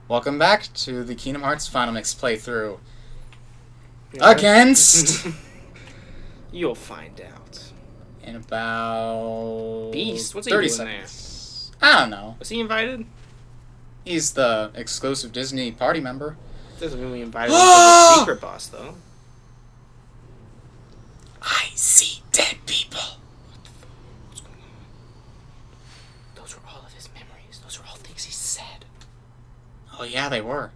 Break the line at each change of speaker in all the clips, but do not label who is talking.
Welcome back to the Kingdom Hearts Final Mix playthrough.
Yeah.
Against...
You'll find out.
in about...
Beast? What's he
30
doing
seconds. I don't know.
Was he invited?
He's the exclusive Disney party member.
Doesn't mean we invited him to the secret boss, though.
I see dead people.
What's going on? Those were all of his memories. Those were all things he said.
Oh yeah, they were.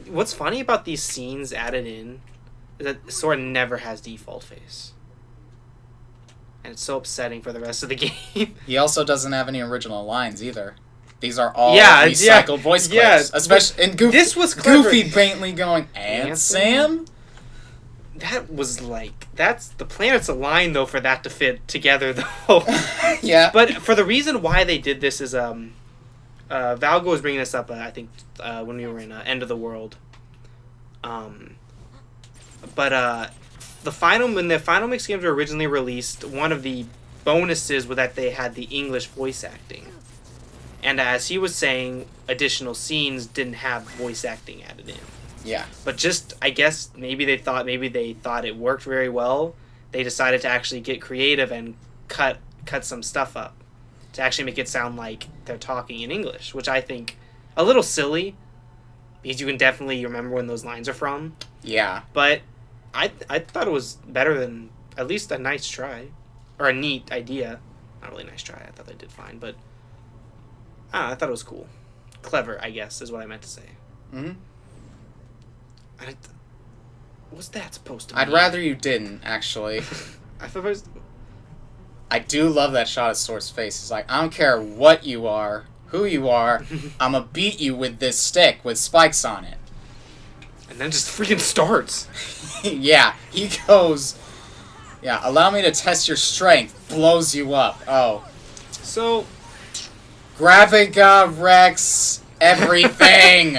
What's funny about these scenes added in is that Sora never has default face. And it's so upsetting for the rest of the game.
He also doesn't have any original lines either. These are all
Yeah,
recycled voice clips.
yeah,
Especially in Goofy.
this was clever.
Goofy faintly going, "And Sam?"
That was like... That's... The planets align, though, for that to fit together, though.
Yeah.
But for the reason why they did this is... Valgo was bringing this up, I think, when we were in End of the World. When the Final Mix games were originally released, one of the bonuses was that they had the English voice acting. And as he was saying, additional scenes didn't have voice acting added in.
Yeah.
But just, I guess, maybe they thought it worked very well. They decided to actually get creative and cut some stuff up to actually make it sound like they're talking in English, which I think a little silly because you can definitely remember when those lines are from.
Yeah.
But I thought it was better than at least a nice try or a neat idea. Not really a nice try. I thought they did fine, but I don't know, I thought it was cool. Clever, I guess, is what I meant to say.
Mm-hmm.
What's that supposed to mean?
I'd rather you didn't, actually.
I thought it was...
I do love that shot of Sora's face. It's like, I don't care what you are, who you are, I'm gonna beat you with this stick with spikes on it.
And then just freaking starts.
Yeah, he goes, yeah, allow me to test your strength, blows you up. Oh.
So...
Graviga Rex everything!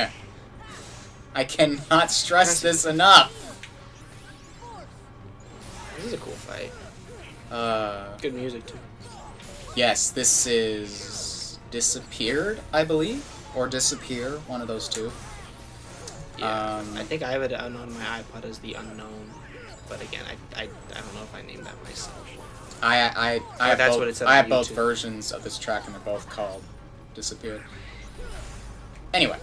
I cannot stress this enough.
This is a cool fight. Good music, too.
Yes, this is Disappeared, I believe, or Disappear, one of those two.
Yeah, I think I have it on my iPod as The Unknown, but again, I don't know if I named that myself.
I have
that's
both,
what it said
I
on
have both
YouTube.
versions of this track, and they're both called Disappeared. Anyway,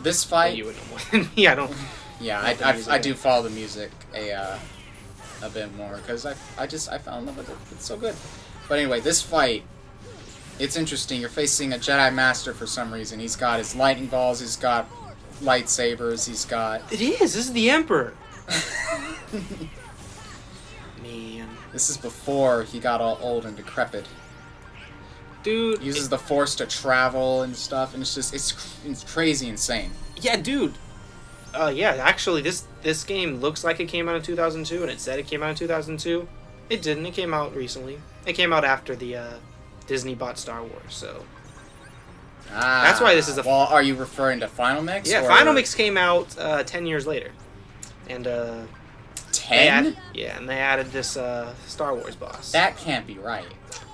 this fight...
You would know more than me, I don't...
Yeah, I do follow the music a bit more, because I fell in love with it. It's so good. But anyway, this fight, it's interesting. You're facing a Jedi Master for some reason. He's got his lightning balls, he's got lightsabers, he's got...
It is! This is the Emperor! Man.
This is before he got all old and decrepit.
Dude...
He uses the Force to travel and stuff, and it's just, it's crazy insane.
Yeah, dude! Yeah, actually, this game looks like it came out in 2002, and it said it came out in 2002. It didn't. It came out recently. It came out after the Disney bought Star Wars, so...
Ah,
That's why this is a...
Well, are you referring to Final Mix?
Yeah,
or...
Final Mix came out 10 years later. And,
10?
Yeah, and they added this Star Wars boss.
That can't be right.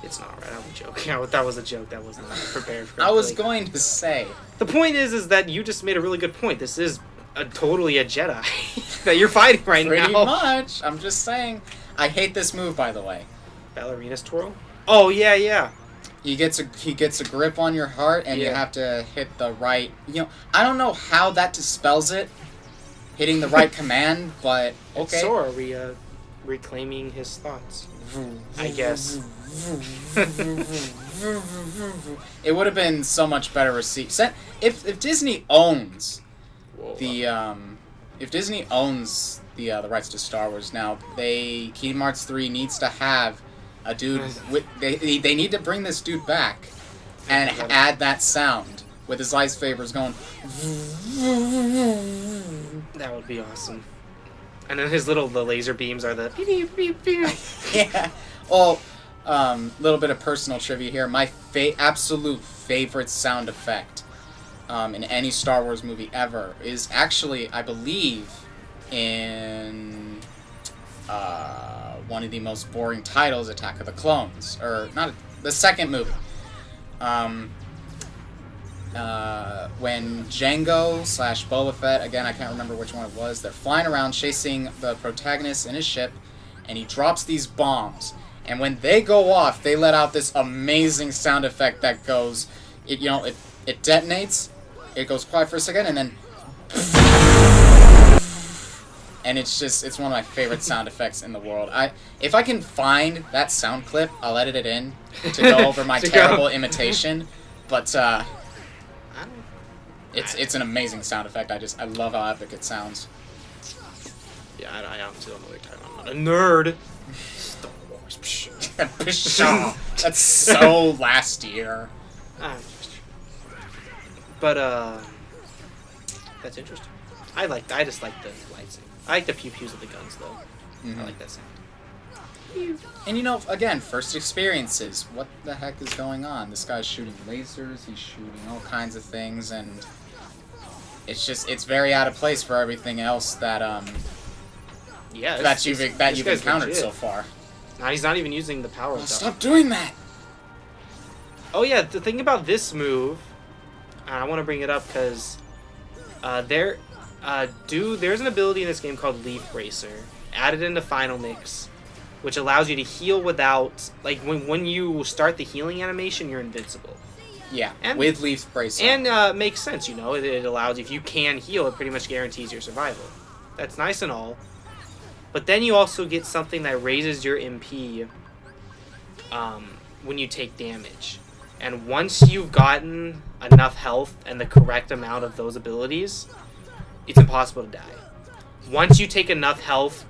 It's not right. I'm joking. That was a joke. That was not prepared for.
I was going to say.
The point is that you just made a really good point. This is totally a Jedi that you're fighting right
Pretty
now.
much. I'm just saying. I hate this move, by the way.
Ballerina's twirl? Oh, yeah.
He gets a grip on your heart, and you have to hit the right... You know, I don't know how that dispels it, hitting the right command, but okay.
It's Sora reclaiming his thoughts, I guess.
It would have been so much better received. If Disney owns the if Disney owns the rights to Star Wars now, Kingdom Hearts 3 needs to have a dude with they need to bring this dude back and add that sound with his lightsabers going.
That would be awesome. And then the laser beams are the beep, beep, beep.
Yeah. Well, little bit of personal trivia here. My absolute favorite sound effect in any Star Wars movie ever is actually, I believe, in one of the most boring titles, Attack of the Clones, or not the second movie. when Django / Boba Fett, again, I can't remember which one it was, they're flying around chasing the protagonist in his ship, and he drops these bombs. And when they go off, they let out this amazing sound effect that goes, it detonates, it goes quiet for a second, and then... And it's one of my favorite sound effects in the world. If I can find that sound clip, I'll edit it in to go over my terrible imitation. But it's an amazing sound effect. I love how epic it sounds.
Yeah, I honestly don't know what you're talking about. I'm not a nerd. Star Wars.
That's so last year.
But that's interesting. I just like the lightsaber. I like the pew-pews of the guns, though.
Mm-hmm.
I like that sound.
And again, first experiences. What the heck is going on? This guy's shooting lasers, he's shooting all kinds of things, and it's very out of place for everything else that you've encountered so far.
Now he's not even using the power.
Stop doing that!
Oh yeah, the thing about this move, and I want to bring it up because there's an ability in this game called Leaf Bracer, added into Final Mix, which allows you to heal without, like, when you start the healing animation, you're invincible.
Yeah, with Leaf Bracer.
And makes sense, it allows, if you can heal, it pretty much guarantees your survival. That's nice and all. But then you also get something that raises your MP when you take damage. And once you've gotten enough health and the correct amount of those abilities, it's impossible to die. Once you take enough health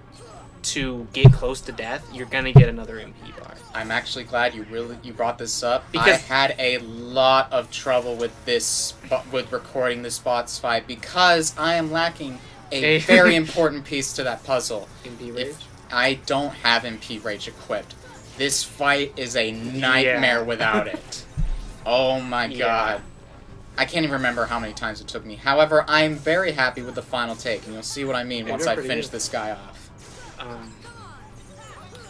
to get close to death, you're gonna get another MP bar.
I'm actually glad you brought this up. Because I had a lot of trouble with recording this boss fight because I am lacking a very important piece to that puzzle.
MP Rage?
I don't have MP Rage equipped. This fight is a nightmare without it. Oh my god. I can't even remember how many times it took me. However, I'm very happy with the final take, and you'll see what I mean once I finish this guy off.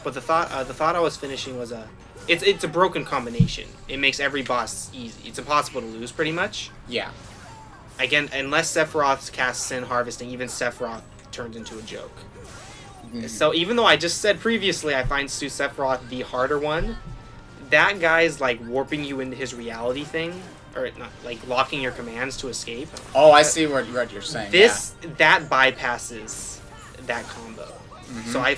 But the thought I was finishing was it's a broken combination. It makes every boss easy. It's impossible to lose, pretty much.
Yeah.
Again, unless Sephiroth casts Sin Harvesting, even Sephiroth turns into a joke. Mm-hmm. So even though I just said previously I find Stu Sephiroth the harder one, that guy's like warping you into his reality thing. Or not, like locking your commands to escape.
Oh, I see what you're saying.
That bypasses that combo. Mm-hmm. So I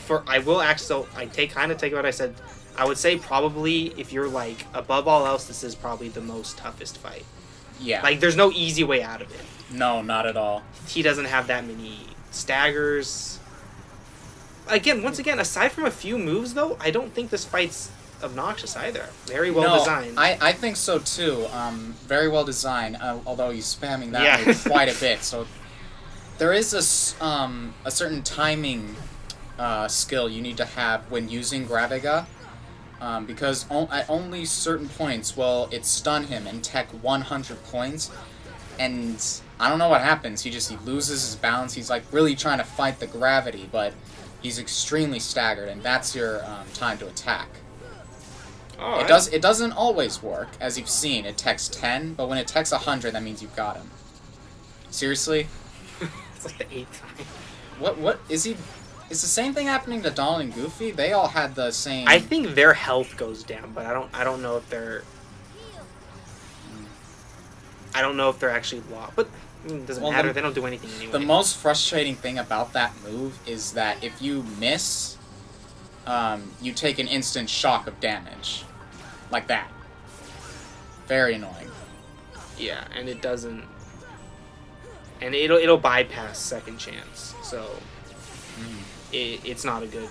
take what I said. I would say probably if you're like above all else, this is probably the most toughest fight.
Yeah.
Like there's no easy way out of it.
No, not at all.
He doesn't have that many staggers. Once again, aside from a few moves though, I don't think this fight's obnoxious either. Very well designed.
I think so too. Very well designed. Although he's spamming that move quite a bit. So there is a certain timing skill you need to have when using Graviga, because at only certain points will it stun him and tech 100 points, and I don't know what happens. He loses his balance. He's like really trying to fight the gravity, but he's extremely staggered, and that's your time to attack.
Oh,
It doesn't always work, as you've seen. It techs 10, but when it techs 100, that means you've got him. Seriously?
It's like the 8th time.
What is he? Is the same thing happening to Donald and Goofy? They all had the same.
I think their health goes down, but I don't know if they're. I don't know if they're actually lost, but it doesn't matter. They don't do anything anyway.
The most frustrating thing about that move is that if you miss, you take an instant shock of damage. Like that. Very annoying.
Yeah, and it doesn't... And it'll bypass second chance, so... It's not a good...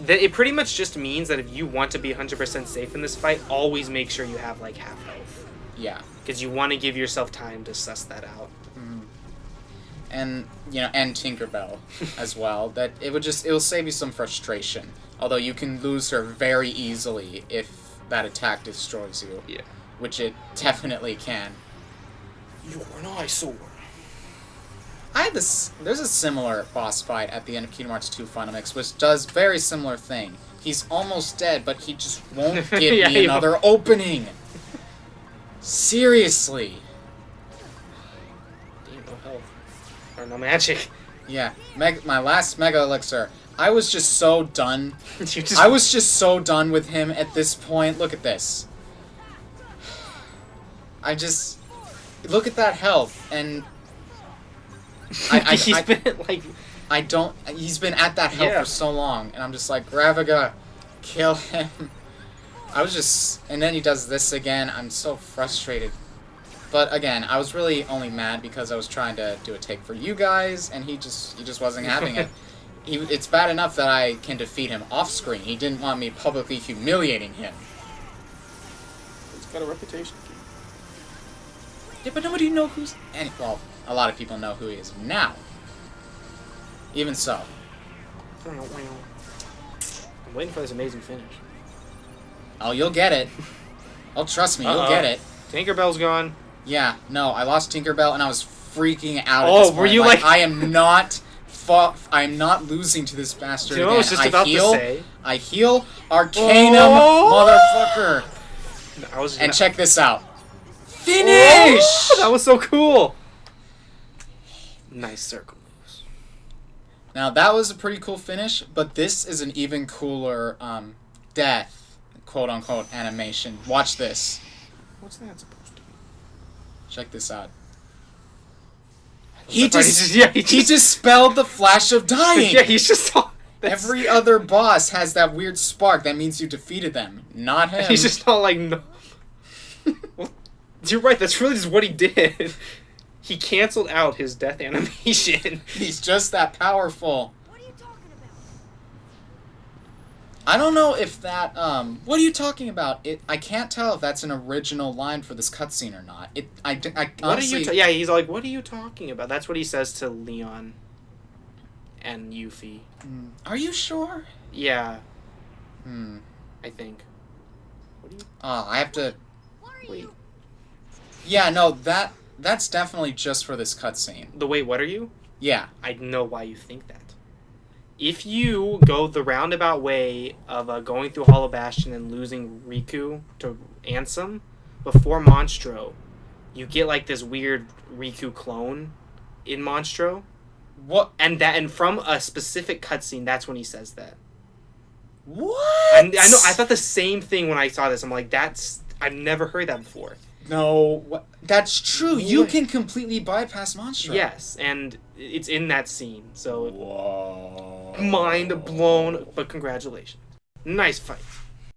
It pretty much just means that if you want to be 100% safe in this fight, always make sure you have, like, half health.
Yeah.
Because you want to give yourself time to suss that out.
And, and Tinkerbell as well. That it'll save you some frustration. Although you can lose her very easily if that attack destroys you.
Yeah.
Which it definitely can.
You're an eyesore.
There's a similar boss fight at the end of Kingdom Hearts 2 Final Mix, which does very similar thing. He's almost dead, but he just won't give me another opening. Seriously.
No health. Or no magic.
Yeah, my last Mega Elixir. I was just so done.
You just...
I was just so done with him at this point. Look at this. Look at that health, and
he's been like...
He's been at that health for so long, and I'm just like, Graviga, kill him. And then he does this again. I'm so frustrated. But again, I was really only mad because I was trying to do a take for you guys, and he just wasn't having it. It's bad enough that I can defeat him off screen. He didn't want me publicly humiliating him.
He's got a reputation.
Yeah, but nobody knows who's... well, a lot of people know who he is now. Even so.
I'm waiting for this amazing finish.
Oh, you'll get it. Oh, trust me, you'll get it.
Tinkerbell's gone.
Yeah, no, I lost Tinkerbell and I was freaking out at
Oh,
this point.
were you like...
I am not losing to this bastard
You know
again.
what I was just about to say?
I heal Arcanum, motherfucker. And check this out. Finish!
Oh, that was so cool. Nice circle moves.
Now, that was a pretty cool finish, but this is an even cooler death, quote-unquote, animation. Watch this.
What's that supposed to be?
Check this out.
He
dispelled the flash of dying.
Yeah, he's just...
Every other boss has that weird spark that means you defeated them. Not him.
He's just not like... No. Well, you're right, that's really just what he did. He canceled out his death animation.
He's just that powerful.
What are you talking about?
I don't know if that, what are you talking about? I can't tell if that's an original line for this cutscene or not. I honestly...
Yeah, he's like, what are you talking about? That's what he says to Leon and Yuffie.
Are you sure?
Yeah. I think. What do you...
I have to...
Wait.
Yeah, no, that's definitely just for this cutscene.
The wait, what are you?
Yeah.
I know why you think that. If you go the roundabout way of going through Hollow Bastion and losing Riku to Ansem, before Monstro, you get like this weird Riku clone in Monstro.
What?
And from a specific cutscene, that's when he says that.
What?
I know. I thought the same thing when I saw this. I'm like, I've never heard that before.
No, that's true. You can completely bypass Monstro.
Yes, and it's in that scene. So,
whoa.
mind blown, but congratulations. Nice fight.